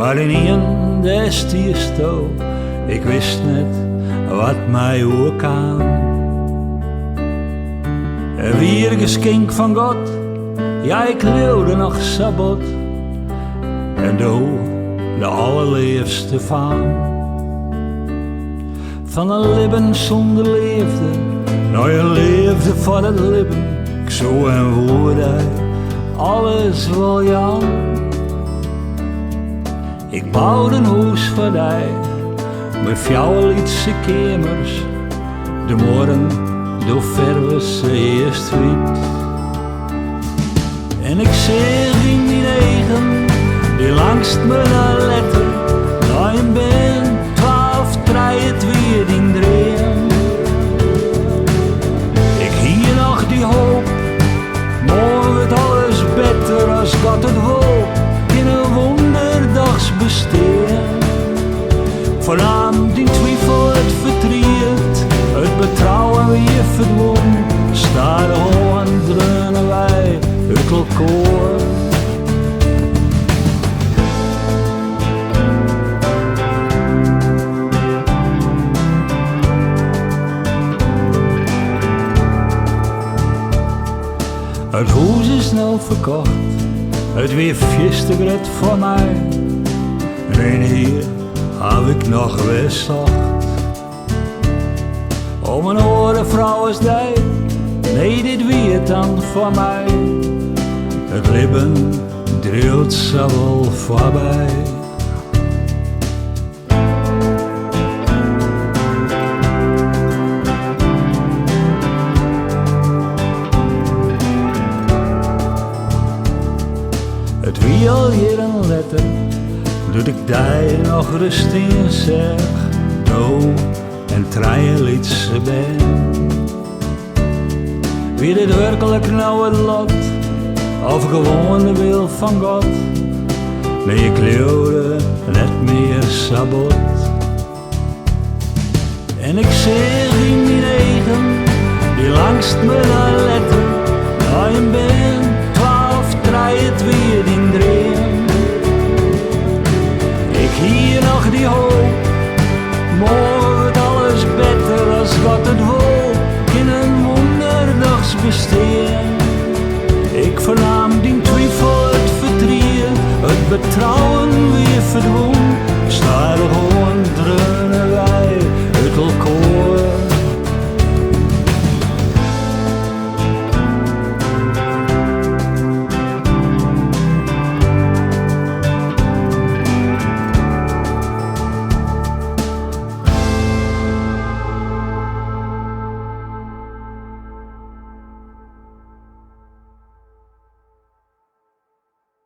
Maar in een des tiersto, ik wist net wat mij oorkwam. Er weer geschenk van God, ja ik leeuwde nog sabot. En doe de allerliefste faam. Van een leven zonder liefde, nou je leefde voor het leven. Ik zo en woorde, alles wil je aan. Ik bouwde een huis voor mij, met fjouwelietse kamers. De morgen door verwe ze eerst wit. En ik zeg in mijn eigen, die langst me naar letter. Nou je bent 12, 23 in drieën. Ik hier nog die hoop, morgen wordt alles beter als God het wil. In een wonderdags besteen. Vanavond die twijfel het verdriet, het betrouwen weer verdwon. Staren horen dreunen wij uit elkaar. Het huis is nou verkocht, het weer fiestegret voor mij. En hier heb ik nog wegzacht. Om een oude vrouw als jij, nee dit weer dan voor mij. Het leven dreeuwt zo wel voorbij. Het wie al hier een letter, doet ik die nog rust in zeg. Doe en treien liet ze ben. Wie dit werkelijk nou het lot, of gewoon de wil van God. Nee, ik leeuwde net meer sabot. En ik zeg in mijn eigen, die langst me naar letter. Nou je bent 12, 23 in drieën. Ik hier nog die hoop, morgen wordt alles beter als God het wil. In een wonderdags besteen. Ik vernam die twijfel, het verdriet, het betrouwen weer verdwon.